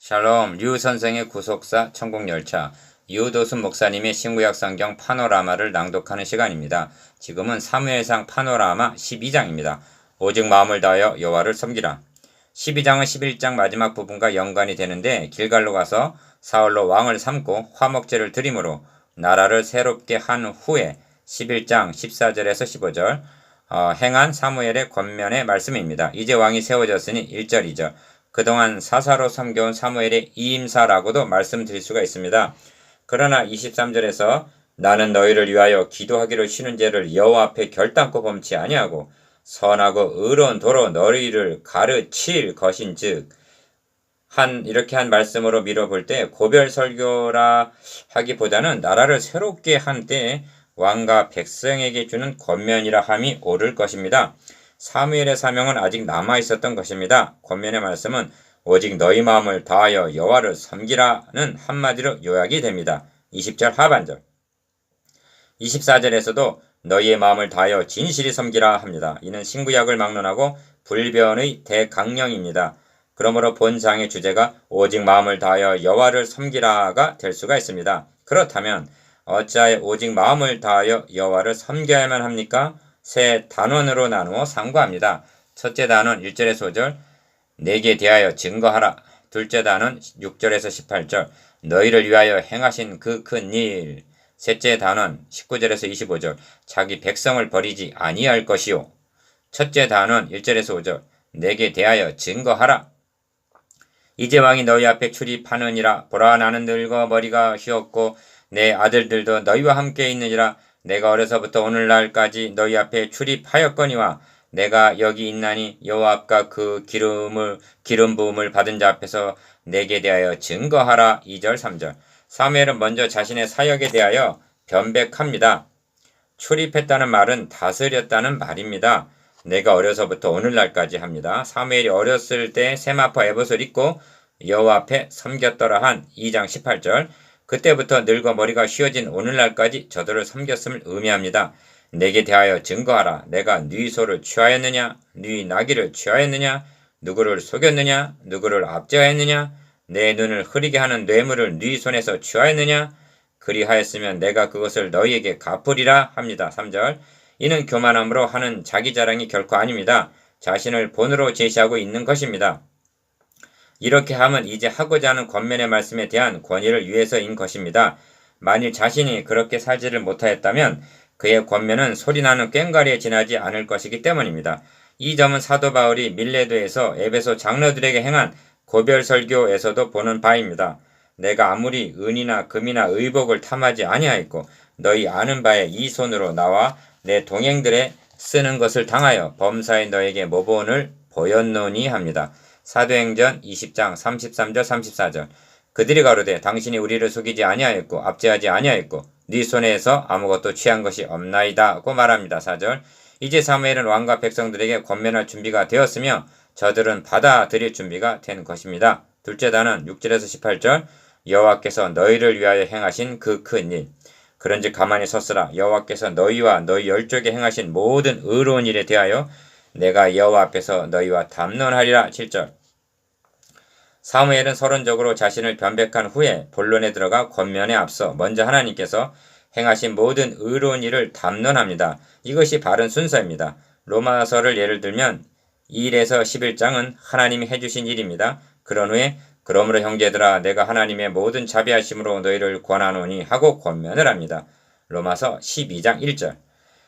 샬롬, 류 선생의 구속사 천국열차, 유도순 목사님의 신구약 성경 파노라마를 낭독하는 시간입니다. 지금은 사무엘상 파노라마 12장입니다. 오직 마음을 다하여 여호와를 섬기라. 12장은 11장 마지막 부분과 연관이 되는데 길갈로 가서 사울로 왕을 삼고 화목제를 드림으로 나라를 새롭게 한 후에 11장 14절에서 15절 행한 사무엘의 권면의 말씀입니다. 이제 왕이 세워졌으니 1절 2절 그동안 사사로 섬겨온 사무엘의 이임사라고도 말씀드릴 수가 있습니다. 그러나 23절에서 나는 너희를 위하여 기도하기를 쉬는 죄를 여호와 앞에 결단코 범치 아니하고 선하고 의로운 도로 너희를 가르칠 것인즉 이렇게 한 말씀으로 미뤄볼 때 고별 설교라 하기보다는 나라를 새롭게 한 때에 왕과 백성에게 주는 권면이라 함이 옳을 것입니다. 사무엘의 사명은 아직 남아있었던 것입니다. 권면의 말씀은 오직 너희 마음을 다하여 여호와를 섬기라는 한마디로 요약이 됩니다. 20절 하반절 24절에서도 너희의 마음을 다하여 진실히 섬기라 합니다. 이는 신구약을 막론하고 불변의 대강령입니다. 그러므로 본장의 주제가 오직 마음을 다하여 여호와를 섬기라가 될 수가 있습니다. 그렇다면 어찌하여 오직 마음을 다하여 여호와를 섬겨야만 합니까? 세 단원으로 나누어 상고합니다. 첫째 단원 1절에서 5절 내게 대하여 증거하라. 둘째 단원 6절에서 18절 너희를 위하여 행하신 그 큰 일. 셋째 단원 19절에서 25절 자기 백성을 버리지 아니할 것이요. 첫째 단원 1절에서 5절 내게 대하여 증거하라. 이제 왕이 너희 앞에 출입하느니라. 보라 나는 늙어 머리가 휘었고 내 아들들도 너희와 함께 있느니라. 내가 어려서부터 오늘날까지 너희 앞에 출입하였거니와 내가 여기 있나니 여호와 앞과 그 기름 부음을 받은 자 앞에서 내게 대하여 증거하라. 2절 3절 사무엘은 먼저 자신의 사역에 대하여 변백합니다. 출입했다는 말은 다스렸다는 말입니다. 내가 어려서부터 오늘날까지 합니다. 사무엘이 어렸을 때 세마포 에봇을 입고 여호와 앞에 섬겼더라 한 2장 18절 그때부터 늙어 머리가 휘어진 오늘날까지 저들을 섬겼음을 의미합니다. 내게 대하여 증거하라. 내가 네 소를 취하였느냐? 네 나귀를 취하였느냐? 누구를 속였느냐? 누구를 압제하였느냐? 내 눈을 흐리게 하는 뇌물을 네 손에서 취하였느냐? 그리하였으면 내가 그것을 너희에게 갚으리라 합니다. 3절 이는 교만함으로 하는 자기 자랑이 결코 아닙니다. 자신을 본으로 제시하고 있는 것입니다. 이렇게 하면 이제 하고자 하는 권면의 말씀에 대한 권위를 위해서인 것입니다. 만일 자신이 그렇게 살지를 못하였다면 그의 권면은 소리나는 꽹과리에 지나지 않을 것이기 때문입니다. 이 점은 사도 바울이 밀레도에서 에베소 장로들에게 행한 고별 설교에서도 보는 바입니다. 내가 아무리 은이나 금이나 의복을 탐하지 아니하였고 너희 아는 바에 이 손으로 나와 내 동행들의 쓰는 것을 당하여 범사에 너에게 모본을 보였노니 합니다. 사도행전 20장 33절 34절 그들이 가로되 당신이 우리를 속이지 아니하였고 압제하지 아니하였고 네 손에서 아무것도 취한 것이 없나이다고 말합니다. 4절 이제 사무엘은 왕과 백성들에게 권면할 준비가 되었으며 저들은 받아들일 준비가 된 것입니다. 둘째 단은 6절에서 18절 여호와께서 너희를 위하여 행하신 그 큰 일 그런즉 가만히 섰으라. 여호와께서 너희와 너희 열족에 행하신 모든 의로운 일에 대하여 내가 여호와 앞에서 너희와 담론하리라. 7절 사무엘은 서론적으로 자신을 변백한 후에 본론에 들어가 권면에 앞서 먼저 하나님께서 행하신 모든 의로운 일을 담론합니다. 이것이 바른 순서입니다. 로마서를 예를 들면 1에서 11장은 하나님이 해주신 일입니다. 그런 후에 그러므로 형제들아 내가 하나님의 모든 자비하심으로 너희를 권하노니 하고 권면을 합니다. 로마서 12장 1절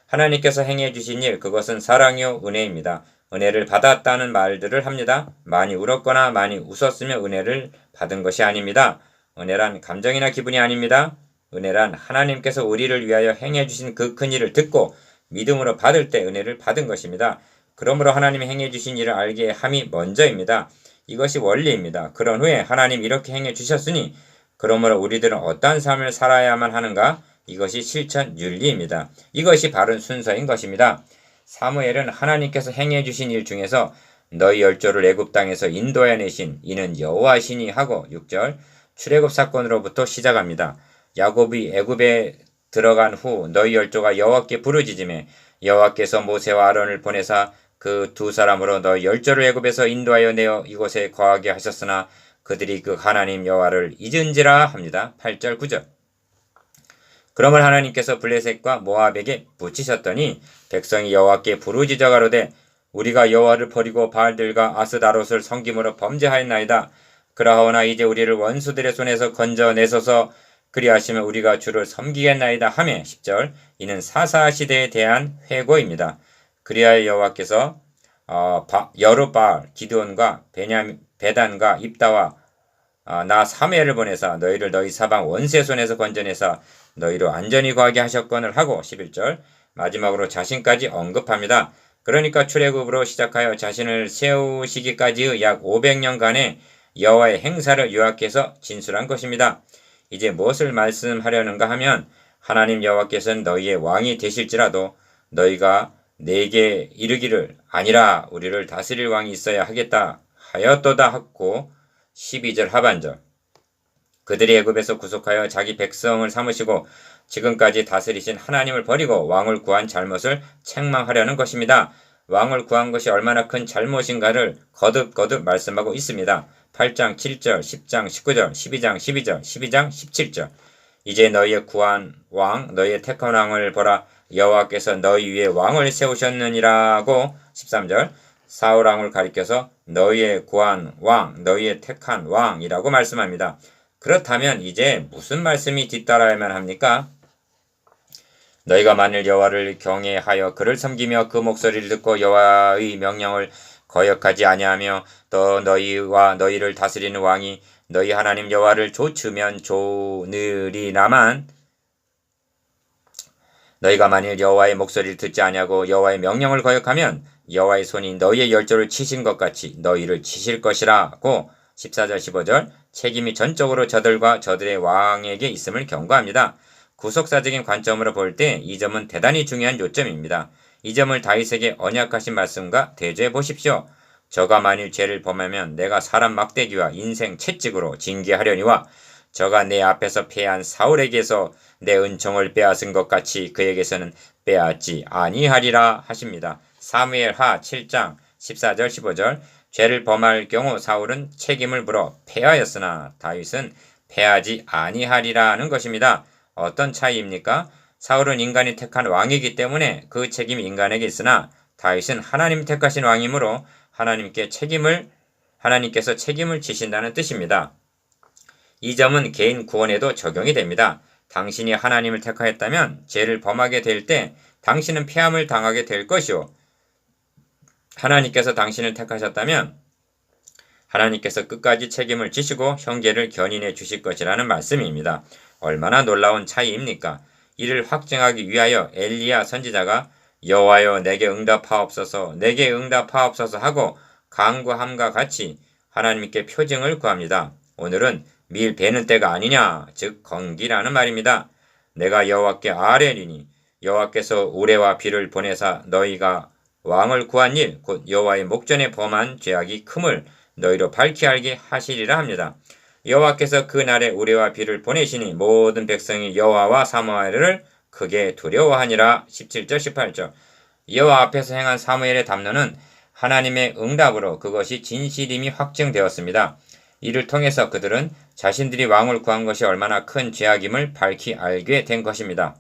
하나님께서 행해 주신 일 그것은 사랑이요 은혜입니다. 은혜를 받았다는 말들을 합니다. 많이 울었거나 많이 웃었으며 은혜를 받은 것이 아닙니다. 은혜란 감정이나 기분이 아닙니다. 은혜란 하나님께서 우리를 위하여 행해 주신 그 큰 일을 듣고 믿음으로 받을 때 은혜를 받은 것입니다. 그러므로 하나님이 행해 주신 일을 알게 함이 먼저입니다. 이것이 원리입니다. 그런 후에 하나님 이렇게 행해 주셨으니 그러므로 우리들은 어떠한 삶을 살아야만 하는가? 이것이 실천 윤리입니다. 이것이 바른 순서인 것입니다. 사무엘은 하나님께서 행해 주신 일 중에서 너희 열조를 애굽 땅에서 인도해 내신 이는 여호와시니 하고 6절 출애굽 사건으로부터 시작합니다. 야곱이 애굽에 들어간 후 너희 열조가 여호와께 부르짖음에 여호와께서 모세와 아론을 보내사 그 두 사람으로 너희 열조를 애굽에서 인도하여 내어 이곳에 거하게 하셨으나 그들이 그 하나님 여호와를 잊은지라 합니다. 8절 9절. 그러므로 하나님께서 블레셋과 모압에게 붙이셨더니 백성이 여호와께 부르짖어 가로되 우리가 여호와를 버리고 바알들과 아스다롯을 섬김으로 범죄하였나이다. 그러하오나 이제 우리를 원수들의 손에서 건져내소서. 그리하시면 우리가 주를 섬기겠나이다 하며 10절. 이는 사사 시대에 대한 회고입니다. 그리하여 여호와께서 여룻바알 기드온과 베단과 입다와 나 사무엘을 보내사 너희를 너희 사방 원수의 손에서 건져내사 너희로 안전히 거하게 하셨거늘 하고 11절. 마지막으로 자신까지 언급합니다. 그러니까 출애굽으로 시작하여 자신을 세우시기까지의 약 500년간의 여호와의 행사를 요약해서 진술한 것입니다. 이제 무엇을 말씀하려는가 하면 하나님 여호와께서는 너희의 왕이 되실지라도 너희가 내게 이르기를 아니라 우리를 다스릴 왕이 있어야 하겠다 하였도다 하고 12절 하반절. 그들이 애굽에서 구속하여 자기 백성을 삼으시고 지금까지 다스리신 하나님을 버리고 왕을 구한 잘못을 책망하려는 것입니다. 왕을 구한 것이 얼마나 큰 잘못인가를 거듭거듭 말씀하고 있습니다. 8장 7절, 10장 19절, 12장 12절, 12장 17절. 이제 너희의 구한 왕, 너희의 택한 왕을 보라. 여호와께서 너희 위에 왕을 세우셨느니라고 13절. 사울 왕을 가리켜서 너희의 구한 왕, 너희의 택한 왕이라고 말씀합니다. 그렇다면 이제 무슨 말씀이 뒤따라야만 합니까? 너희가 만일 여호와를 경외하여 그를 섬기며 그 목소리를 듣고 여호와의 명령을 거역하지 아니하며 또 너희와 너희를 다스리는 왕이 너희 하나님 여호와를 조추면 좋으리나만 너희가 만일 여호와의 목소리를 듣지 아니하고 여호와의 명령을 거역하면 여호와의 손이 너희의 열조를 치신 것 같이 너희를 치실 것이라고 14절 15절. 책임이 전적으로 저들과 저들의 왕에게 있음을 경고합니다. 구속사적인 관점으로 볼 때 이 점은 대단히 중요한 요점입니다. 이 점을 다윗에게 언약하신 말씀과 대조해 보십시오. 저가 만일 죄를 범하면 내가 사람 막대기와 인생 채찍으로 징계하려니와 저가 내 앞에서 패한 사울에게서 내 은총을 빼앗은 것 같이 그에게서는 빼앗지 아니하리라 하십니다. 사무엘하 7장 14절 15절. 죄를 범할 경우 사울은 책임을 물어 패하였으나 다윗은 패하지 아니하리라는 것입니다. 어떤 차이입니까? 사울은 인간이 택한 왕이기 때문에 그 책임이 인간에게 있으나 다윗은 하나님 택하신 왕이므로 하나님께서 책임을 지신다는 뜻입니다. 이 점은 개인 구원에도 적용이 됩니다. 당신이 하나님을 택하였다면 죄를 범하게 될 때 당신은 패함을 당하게 될 것이요. 하나님께서 당신을 택하셨다면 하나님께서 끝까지 책임을 지시고 형제를 견인해 주실 것이라는 말씀입니다. 얼마나 놀라운 차이입니까? 이를 확증하기 위하여 엘리야 선지자가 여호와여 내게 응답하옵소서 내게 응답하옵소서 하고 간구함과 같이 하나님께 표징을 구합니다. 오늘은 밀 베는 때가 아니냐 즉 건기라는 말입니다. 내가 여호와께 아뢰리니 여호와께서 우레와 비를 보내사 너희가 왕을 구한 일 곧 여호와의 목전에 범한 죄악이 큼을 너희로 밝히 알게 하시리라 합니다. 여호와께서 그 날에 우레와 비를 보내시니 모든 백성이 여호와와 사무엘을 크게 두려워하니라. 17절 18절. 여호와 앞에서 행한 사무엘의 담론은 하나님의 응답으로 그것이 진실임이 확증되었습니다. 이를 통해서 그들은 자신들이 왕을 구한 것이 얼마나 큰 죄악임을 밝히 알게 된 것입니다.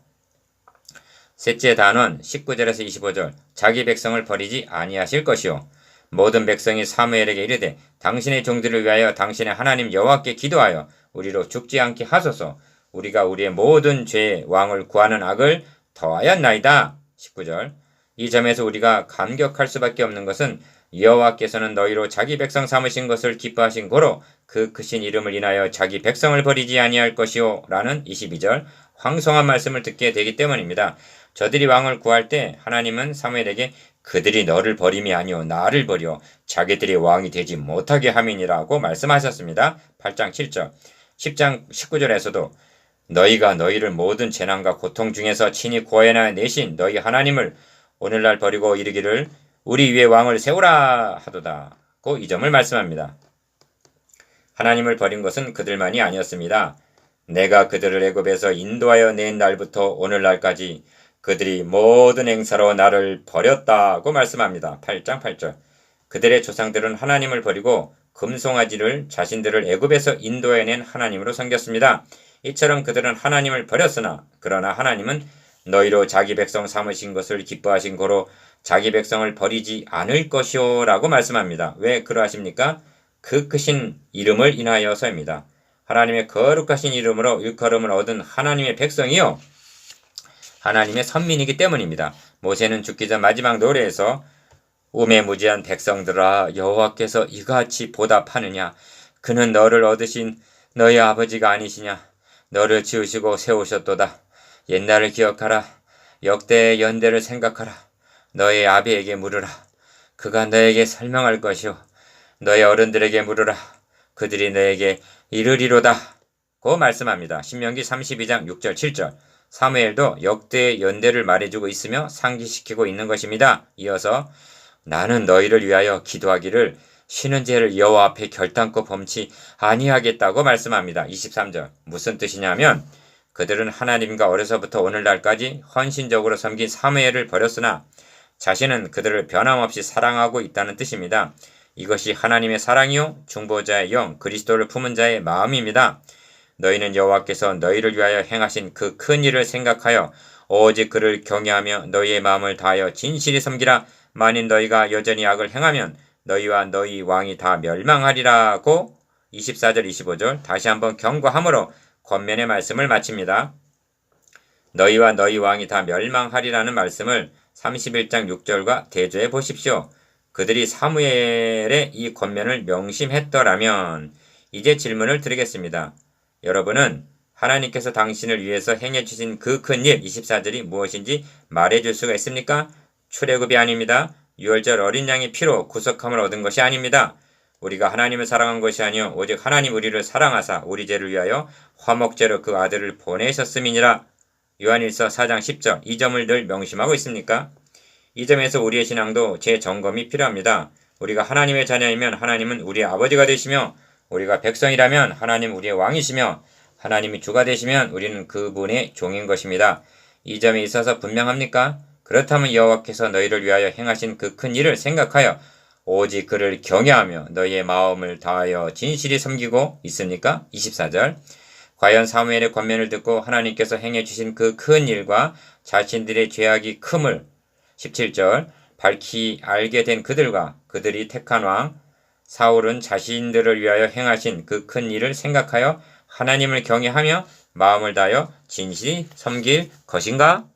셋째 단원 19절에서 25절. 자기 백성을 버리지 아니하실 것이요. 모든 백성이 사무엘에게 이르되 당신의 종들을 위하여 당신의 하나님 여호와께 기도하여 우리로 죽지 않게 하소서. 우리가 우리의 모든 죄에 왕을 구하는 악을 더하였나이다. 19절. 이 점에서 우리가 감격할 수밖에 없는 것은 여호와께서는 너희로 자기 백성 삼으신 것을 기뻐하신 고로 그 크신 이름을 인하여 자기 백성을 버리지 아니할 것이요 라는 22절 황송한 말씀을 듣게 되기 때문입니다. 저들이 왕을 구할 때 하나님은 사무엘에게 그들이 너를 버림이 아니오 나를 버려 자기들이 왕이 되지 못하게 함이니라고 말씀하셨습니다. 8장 7절 10장 19절에서도 너희가 너희를 모든 재난과 고통 중에서 친히 구해나 내신 너희 하나님을 오늘날 버리고 이르기를 우리 위에 왕을 세우라 하도다고 이 점을 말씀합니다. 하나님을 버린 것은 그들만이 아니었습니다. 내가 그들을 애굽에서 인도하여 낸 날부터 오늘날까지 그들이 모든 행사로 나를 버렸다고 말씀합니다. 8장 8절. 그들의 조상들은 하나님을 버리고 금송아지를 자신들을 애굽에서 인도해낸 하나님으로 섬겼습니다. 이처럼 그들은 하나님을 버렸으나 그러나 하나님은 너희로 자기 백성 삼으신 것을 기뻐하신 고로 자기 백성을 버리지 않을 것이오 라고 말씀합니다. 왜 그러하십니까? 그 크신 이름을 인하여서입니다. 하나님의 거룩하신 이름으로 일컬음을 얻은 하나님의 백성이요 하나님의 선민이기 때문입니다. 모세는 죽기 전 마지막 노래에서 우매무지한 백성들아 여호와께서 이같이 보답하느냐 그는 너를 얻으신 너희 아버지가 아니시냐 너를 지으시고 세우셨도다. 옛날을 기억하라. 역대의 연대를 생각하라. 너의 아비에게 물으라. 그가 너에게 설명할 것이요 너의 어른들에게 물으라. 그들이 너에게 이르리로다. 고 말씀합니다. 신명기 32장 6절 7절 사무엘도 역대의 연대를 말해주고 있으며 상기시키고 있는 것입니다. 이어서 나는 너희를 위하여 기도하기를 쉬는 죄를 여호와 앞에 결단코 범치 아니하겠다고 말씀합니다. 23절 무슨 뜻이냐면 그들은 하나님과 어려서부터 오늘날까지 헌신적으로 섬긴 사무엘을 버렸으나 자신은 그들을 변함없이 사랑하고 있다는 뜻입니다. 이것이 하나님의 사랑이요 중보자의 영 그리스도를 품은 자의 마음입니다. 너희는 여호와께서 너희를 위하여 행하신 그 큰 일을 생각하여 오직 그를 경외하며 너희의 마음을 다하여 진실히 섬기라. 만일 너희가 여전히 악을 행하면 너희와 너희 왕이 다 멸망하리라고 24절 25절 다시 한번 경고함으로 권면의 말씀을 마칩니다. 너희와 너희 왕이 다 멸망하리라는 말씀을 31장 6절과 대조해 보십시오. 그들이 사무엘의 이 권면을 명심했더라면 이제 질문을 드리겠습니다. 여러분은 하나님께서 당신을 위해서 행해 주신 그 큰 일 24절이 무엇인지 말해줄 수가 있습니까? 출애굽이 아닙니다. 유월절 어린 양의 피로 구속함을 얻은 것이 아닙니다. 우리가 하나님을 사랑한 것이 아니요 오직 하나님 우리를 사랑하사 우리 죄를 위하여 화목제로 그 아들을 보내셨음이니라. 요한일서 4장 10절 이 점을 늘 명심하고 있습니까? 이 점에서 우리의 신앙도 재점검이 필요합니다. 우리가 하나님의 자녀이면 하나님은 우리의 아버지가 되시며 우리가 백성이라면 하나님 우리의 왕이시며 하나님이 주가 되시면 우리는 그분의 종인 것입니다. 이 점에 있어서 분명합니까? 그렇다면 여호와께서 너희를 위하여 행하신 그 큰 일을 생각하여 오직 그를 경외하며 너희의 마음을 다하여 진실히 섬기고 있습니까? 24절 과연 사무엘의 권면을 듣고 하나님께서 행해 주신 그 큰 일과 자신들의 죄악이 큼을 17절 밝히 알게 된 그들과 그들이 택한 왕 사울은 자신들을 위하여 행하신 그 큰 일을 생각하여 하나님을 경외하며 마음을 다하여 진실히 섬길 것인가?